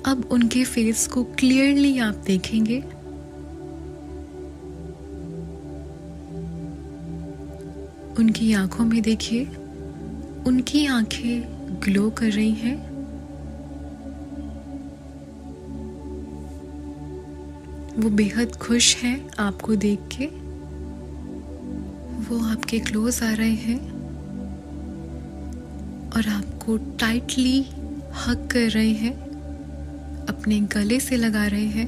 [SPEAKER 1] अब उनके फेस को क्लियरली आप देखेंगे। उनकी आंखों में देखिए, उनकी आंखें ग्लो कर रही हैं। वो बेहद खुश हैं आपको देख के। वो आपके क्लोज आ रहे हैं और आपको टाइटली हग कर रहे हैं, अपने गले से लगा रहे हैं।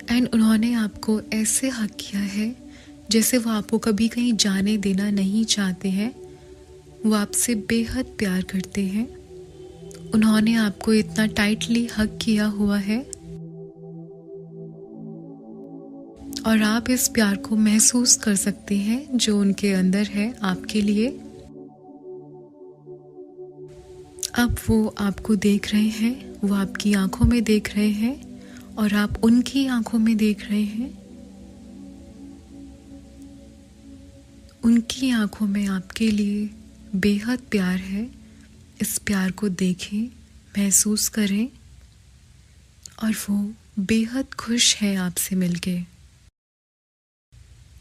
[SPEAKER 1] एंड उन्होंने आपको ऐसे हग किया है जैसे वो आपको कभी कहीं जाने देना नहीं चाहते हैं। वो आपसे बेहद प्यार करते हैं। उन्होंने आपको इतना टाइटली हग किया हुआ है और आप इस प्यार को महसूस कर सकते हैं जो उनके अंदर है आपके लिए। अब वो आपको देख रहे हैं, वो आपकी आंखों में देख रहे हैं और आप उनकी आंखों में देख रहे हैं। उनकी आंखों में आपके लिए बेहद प्यार है। इस प्यार को देखें, महसूस करें और वो बेहद खुश है आपसे मिलके।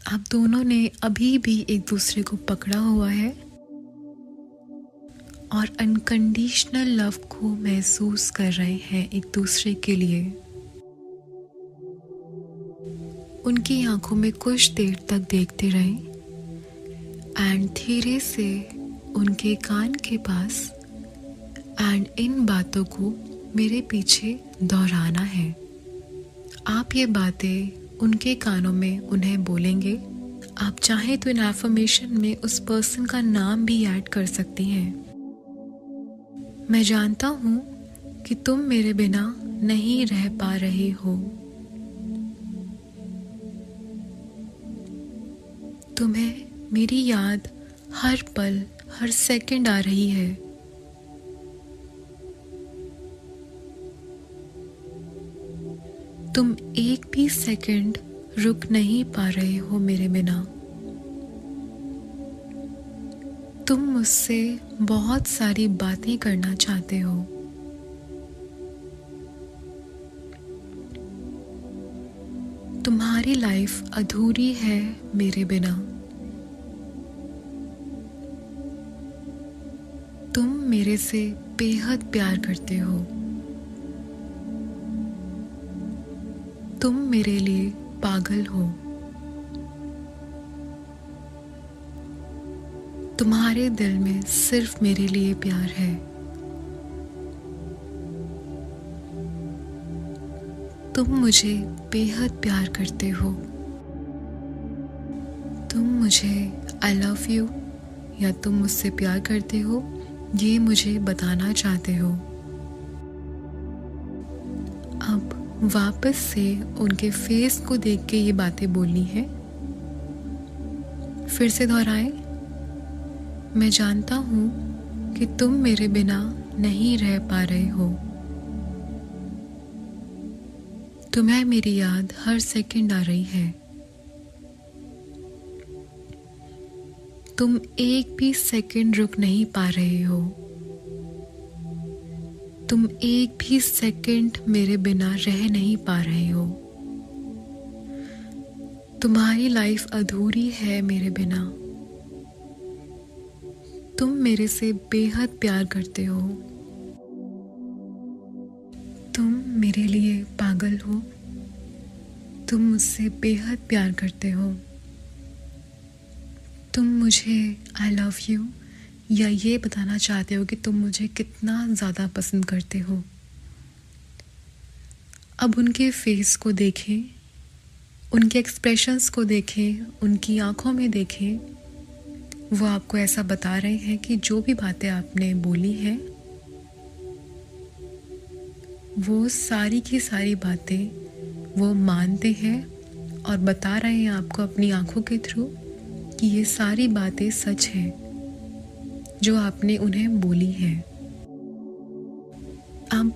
[SPEAKER 1] आप दोनों ने अभी भी एक दूसरे को पकड़ा हुआ है और अनकंडीशनल लव को महसूस कर रहे हैं एक दूसरे के लिए। उनकी आंखों में कुछ देर तक देखते रहें एंड धीरे से उनके कान के पास एंड इन बातों को मेरे पीछे दोहराना है। आप ये बातें उनके कानों में उन्हें बोलेंगे। आप चाहें तो इन एफर्मेशन में उस पर्सन का नाम भी ऐड कर सकती हैं। मैं जानता हूँ कि तुम मेरे बिना नहीं रह पा रहे हो। तुम्हें मेरी याद हर पल, हर सेकंड आ रही है। तुम एक भी सेकंड रुक नहीं पा रहे हो मेरे बिना। तुम मुझसे बहुत सारी बातें करना चाहते हो। तुम्हारी लाइफ अधूरी है मेरे बिना। तुम मेरे से बेहद प्यार करते हो। तुम मेरे लिए पागल हो। तुम्हारे दिल में सिर्फ मेरे लिए प्यार है। तुम मुझे बेहद प्यार करते हो। तुम मुझे आई लव यू या तुम मुझसे प्यार करते हो, ये मुझे बताना चाहते हो। अब वापस से उनके फेस को देख के ये बातें बोलनी है। फिर से दोहराएं। मैं जानता हूं कि तुम मेरे बिना नहीं रह पा रहे हो। तुम्हें मेरी याद हर सेकंड आ रही है। तुम एक भी सेकंड रुक नहीं पा रहे हो। तुम एक भी सेकंड मेरे बिना रह नहीं पा रहे हो। तुम्हारी लाइफ अधूरी है मेरे बिना। तुम मेरे से बेहद प्यार करते हो। तुम मेरे लिए पागल हो। तुम मुझसे बेहद प्यार करते हो। तुम मुझे आई लव यू या ये बताना चाहते हो कि तुम मुझे कितना ज़्यादा पसंद करते हो। अब उनके फेस को देखें, उनके एक्सप्रेशंस को देखें, उनकी आंखों में देखें। वो आपको ऐसा बता रहे हैं कि जो भी बातें आपने बोली हैं, वो सारी की सारी बातें वो मानते हैं और बता रहे हैं आपको अपनी आंखों के थ्रू कि ये सारी बातें सच हैं जो आपने उन्हें बोली हैं। अब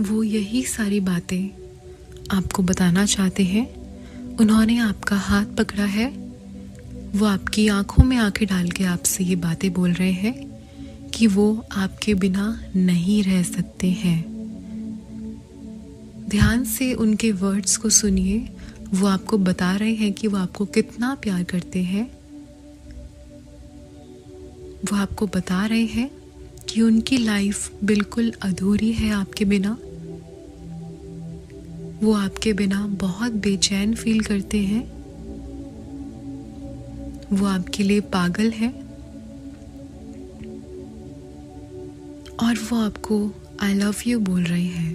[SPEAKER 1] वो यही सारी बातें आपको बताना चाहते हैं। उन्होंने आपका हाथ पकड़ा है। वो आपकी आंखों में आंखें डाल के आपसे ये बातें बोल रहे हैं कि वो आपके बिना नहीं रह सकते हैं। ध्यान से उनके वर्ड्स को सुनिए। वो आपको बता रहे हैं कि वो आपको कितना प्यार करते हैं। वो आपको बता रहे हैं कि उनकी लाइफ बिल्कुल अधूरी है आपके बिना। वो आपके बिना बहुत बेचैन फील करते हैं। वो आपके लिए पागल है और वो आपको आई लव यू बोल रहे हैं।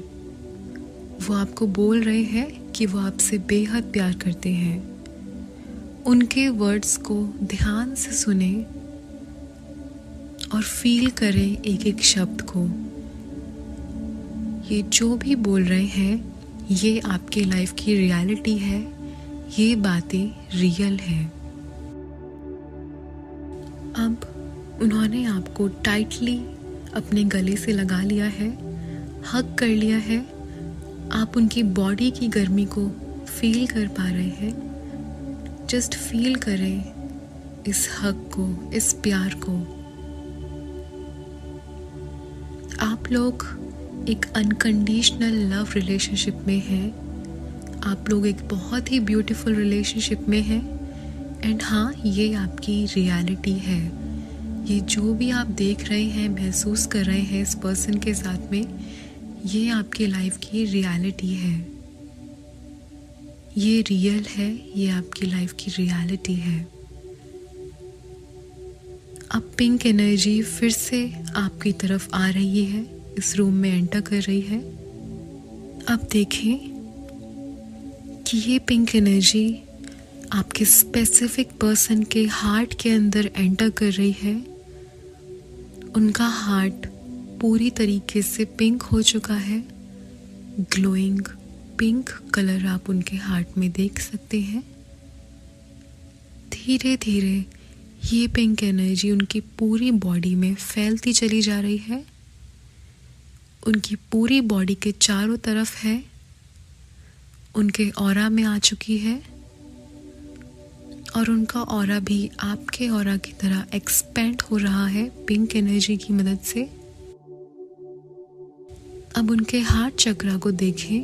[SPEAKER 1] वो आपको बोल रहे हैं कि वो आपसे बेहद प्यार करते हैं। उनके वर्ड्स को ध्यान से सुने और फील करें एक एक शब्द को। ये जो भी बोल रहे हैं ये आपकी लाइफ की रियलिटी है। ये बातें रियल है। अब उन्होंने आपको टाइटली अपने गले से लगा लिया है, हग कर लिया है। आप उनकी बॉडी की गर्मी को फील कर पा रहे हैं। जस्ट फील करें इस हग को, इस प्यार को। आप लोग एक अनकंडीशनल लव रिलेशनशिप में हैं। आप लोग एक बहुत ही ब्यूटीफुल रिलेशनशिप में हैं। एंड हाँ, ये आपकी रियलिटी है। ये जो भी आप देख रहे हैं, महसूस कर रहे हैं इस पर्सन के साथ में, ये आपकी लाइफ की रियलिटी है। ये रियल है। ये आपकी लाइफ की रियलिटी है। अब पिंक एनर्जी फिर से आपकी तरफ आ रही है, इस रूम में एंटर कर रही है। अब देखें कि ये पिंक एनर्जी आपके स्पेसिफिक पर्सन के हार्ट के अंदर एंटर कर रही है। उनका हार्ट पूरी तरीके से पिंक हो चुका है। ग्लोइंग पिंक कलर आप उनके हार्ट में देख सकते हैं। धीरे धीरे ये पिंक एनर्जी उनकी पूरी बॉडी में फैलती चली जा रही है। उनकी पूरी बॉडी के चारों तरफ है, उनके ऑरा में आ चुकी है और उनका ऑरा भी आपके ऑरा की तरह एक्सपेंड हो रहा है पिंक एनर्जी की मदद से। अब उनके हार्ट चक्रा को देखें।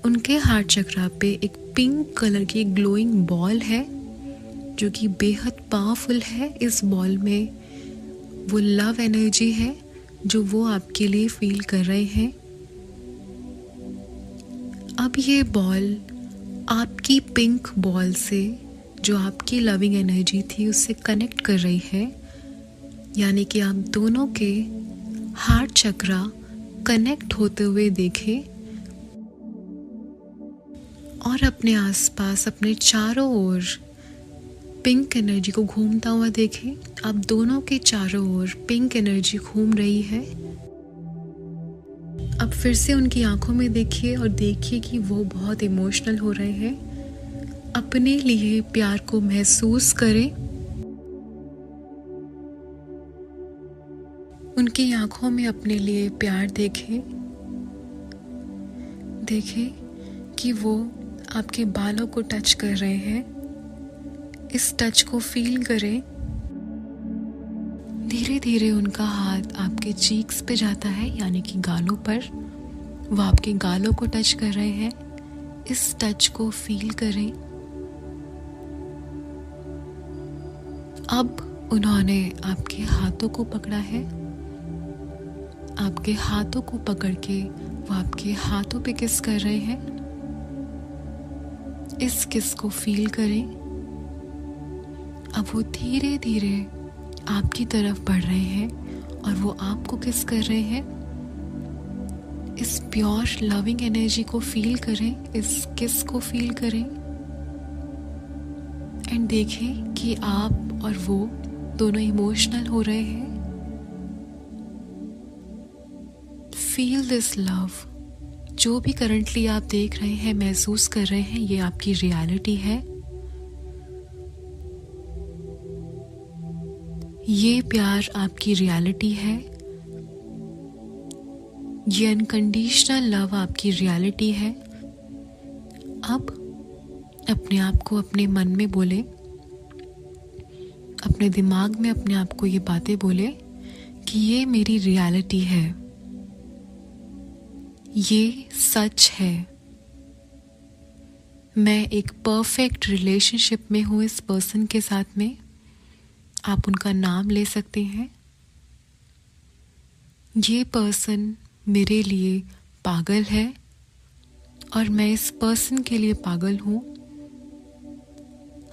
[SPEAKER 1] उनके हार्ट चक्रा पे एक पिंक कलर की ग्लोइंग बॉल है जो कि बेहद पावरफुल है। इस बॉल में वो लव एनर्जी है जो वो आपके लिए फील कर रहे हैं। अब ये बॉल आपकी पिंक बॉल से, जो आपकी लविंग एनर्जी थी, उससे कनेक्ट कर रही है। यानी कि आप दोनों के हार्ट चक्रा कनेक्ट होते हुए देखें और अपने आसपास अपने चारों ओर पिंक एनर्जी को घूमता हुआ देखें। आप दोनों के चारों ओर पिंक एनर्जी घूम रही है। अब फिर से उनकी आंखों में देखिए और देखिए कि वो बहुत इमोशनल हो रहे हैं। अपने लिए प्यार को महसूस करें। उनकी आंखों में अपने लिए प्यार देखें। देखें कि वो आपके बालों को टच कर रहे हैं। इस टच को फील करें। धीरे धीरे उनका हाथ आपके चीक्स पे जाता है, यानी कि गालों पर। वो आपके गालों को टच कर रहे हैं। इस टच को फील करें। अब उन्होंने आपके हाथों को पकड़ा है। आपके हाथों को पकड़ के वो आपके हाथों पे किस कर रहे हैं। इस किस को फील करें। अब वो धीरे धीरे आपकी तरफ बढ़ रहे हैं और वो आपको किस कर रहे हैं। इस प्योर लविंग एनर्जी को फील करें। इस किस को फील करें एंड देखें कि आप और वो दोनों इमोशनल हो रहे हैं। Feel this love. जो भी करंटली आप देख रहे हैं, महसूस कर रहे हैं, ये आपकी रियलिटी है। ये प्यार आपकी रियलिटी है। ये अनकंडीशनल लव आपकी रियलिटी है। अब अपने आप को अपने मन में बोले, अपने दिमाग में अपने आप को ये बातें बोले कि ये मेरी रियलिटी है, ये सच है। मैं एक परफेक्ट रिलेशनशिप में हूँ इस पर्सन के साथ में। आप उनका नाम ले सकते हैं। ये पर्सन मेरे लिए पागल है और मैं इस पर्सन के लिए पागल हूँ।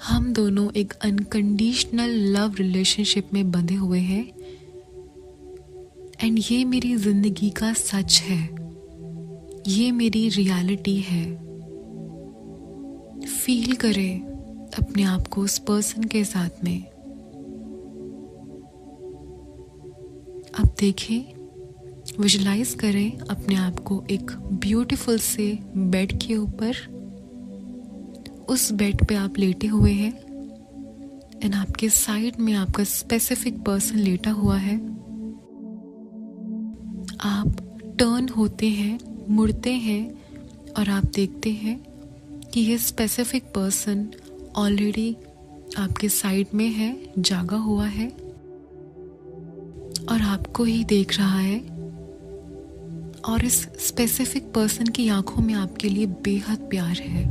[SPEAKER 1] हम दोनों एक अनकंडीशनल लव रिलेशनशिप में बंधे हुए हैं एंड ये मेरी जिंदगी का सच है। ये मेरी रियलिटी है। फील करें अपने आप को उस पर्सन के साथ में। अब देखें, विजुलाइज करें अपने आप को एक ब्यूटीफुल से बेड के ऊपर। उस बेड पे आप लेटे हुए हैं एंड आपके साइड में आपका स्पेसिफिक पर्सन लेटा हुआ है। आप टर्न होते हैं, मुड़ते हैं और आप देखते हैं कि ये स्पेसिफिक पर्सन ऑलरेडी आपके साइड में है, जागा हुआ है और आपको ही देख रहा है। और इस स्पेसिफिक पर्सन की आंखों में आपके लिए बेहद प्यार है।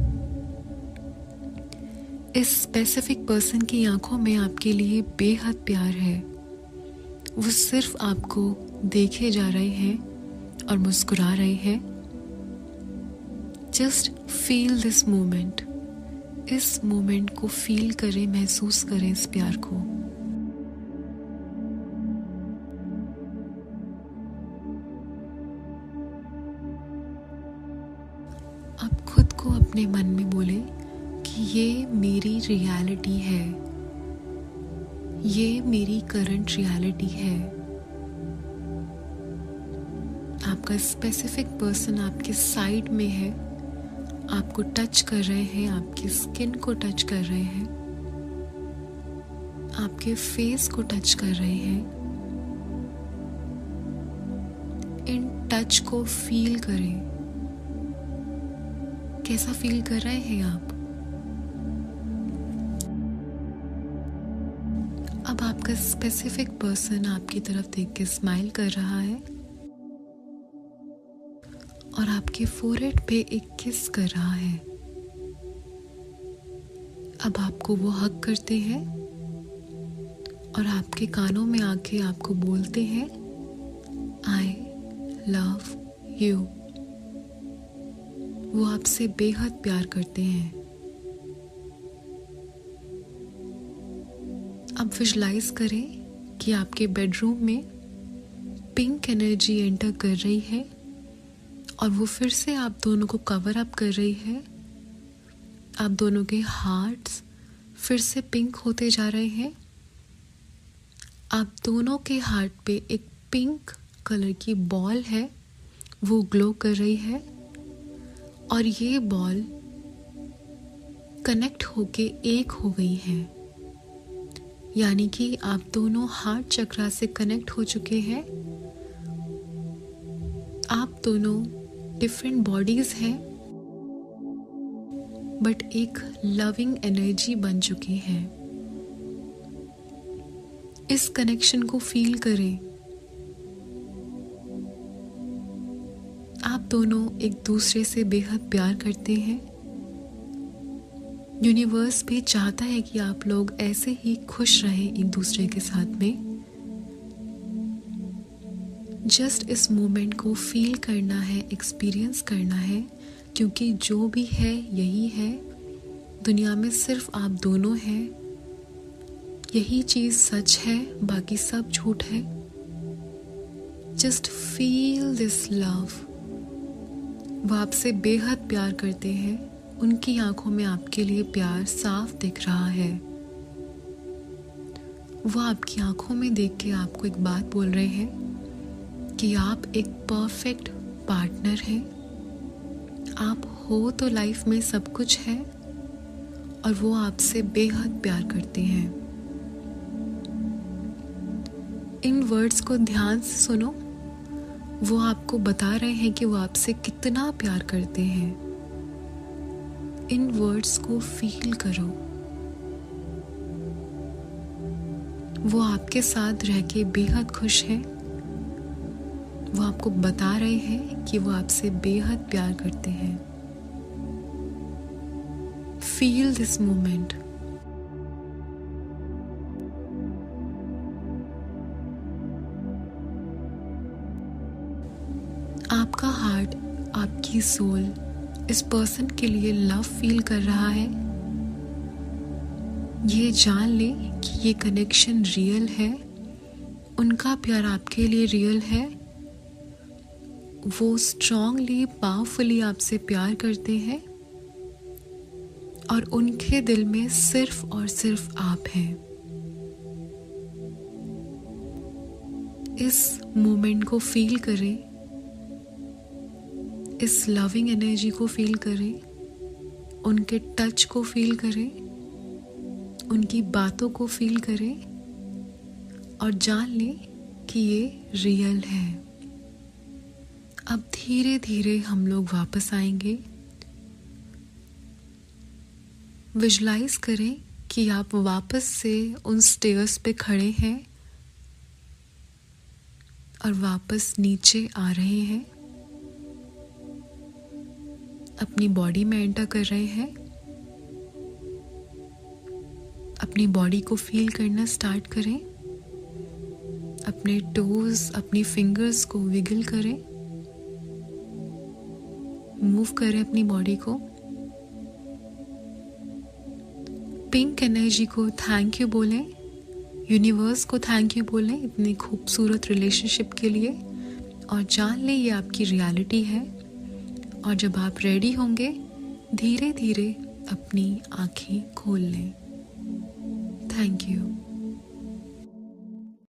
[SPEAKER 1] इस स्पेसिफिक पर्सन की आंखों में आपके लिए बेहद प्यार है। वो सिर्फ आपको देखे जा रहे हैं और मुस्कुरा रहे हैं। Just feel this moment. इस मोमेंट को फील करें, महसूस करें इस प्यार को। अब खुद को अपने मन में बोले कि ये मेरी रियलिटी है, ये मेरी करंट रियलिटी है। आपका स्पेसिफिक पर्सन आपके साइड में है, आपको टच कर रहे हैं, आपकी स्किन को टच कर रहे हैं, आपके फेस को टच कर रहे हैं। इन टच को फील करें। कैसा फील कर रहे हैं आप? अब आपका स्पेसिफिक पर्सन आपकी तरफ देख के स्माइल कर रहा है और आपके फोरहेड पे एक किस कर रहा है। अब आपको वो हग करते हैं और आपके कानों में आके आपको बोलते हैं, आई लव यू। वो आपसे बेहद प्यार करते हैं। अब विजुलाइज करें कि आपके बेडरूम में पिंक एनर्जी एंटर कर रही है और वो फिर से आप दोनों को कवर अप कर रही है। आप दोनों के हार्ट्स फिर से पिंक होते जा रहे हैं। आप दोनों के हार्ट पे एक पिंक कलर की बॉल है, वो ग्लो कर रही है और ये बॉल कनेक्ट होके एक हो गई है। यानी कि आप दोनों हार्ट चक्रा से कनेक्ट हो चुके हैं। आप दोनों डिफरेंट बॉडीज हैं बट एक लविंग एनर्जी बन चुकी है। इस कनेक्शन को फील करें। आप दोनों एक दूसरे से बेहद प्यार करते हैं। यूनिवर्स भी चाहता है कि आप लोग ऐसे ही खुश रहें एक दूसरे के साथ में। जस्ट इस मोमेंट को फील करना है, एक्सपीरियंस करना है, क्योंकि जो भी है यही है। दुनिया में सिर्फ आप दोनों हैं। यही चीज सच है, बाकी सब झूठ है। Just feel this love. वो आपसे बेहद प्यार करते हैं। उनकी आंखों में आपके लिए प्यार साफ दिख रहा है। वो आपकी आंखों में देख के आपको एक बात बोल रहे हैं कि आप एक परफेक्ट पार्टनर हैं। आप हो तो लाइफ में सब कुछ है और वो आपसे बेहद प्यार करते हैं। इन वर्ड्स को ध्यान से सुनो। वो आपको बता रहे हैं कि वो आपसे कितना प्यार करते हैं। इन वर्ड्स को फील करो। वो आपके साथ रह के बेहद खुश हैं। वो आपको बता रहे हैं कि वो आपसे बेहद प्यार करते हैं। Feel this moment. आपका हार्ट, आपकी सोल इस पर्सन के लिए लव फील कर रहा है। ये जान ले कि ये कनेक्शन रियल है। उनका प्यार आपके लिए रियल है। वो स्ट्रांगली, पावरफुली आपसे प्यार करते हैं और उनके दिल में सिर्फ और सिर्फ आप हैं। इस मोमेंट को फील करें। इस लविंग एनर्जी को फील करें। उनके टच को फील करें। उनकी बातों को फील करें और जान लें कि ये रियल है। अब धीरे धीरे हम लोग वापस आएंगे। विजुलाइज करें कि आप वापस से उन स्टेयर्स पे खड़े हैं और वापस नीचे आ रहे हैं। अपनी बॉडी में एंटर कर रहे हैं। अपनी बॉडी को फील करना स्टार्ट करें। अपने टोज, अपनी फिंगर्स को विगल करें। मूव करें अपनी बॉडी को। पिंक एनर्जी को थैंक यू बोलें। यूनिवर्स को थैंक यू बोलें इतनी खूबसूरत रिलेशनशिप के लिए और जान लें ये आपकी रियलिटी है। और जब आप रेडी होंगे धीरे धीरे अपनी आंखें खोल लें। Thank you.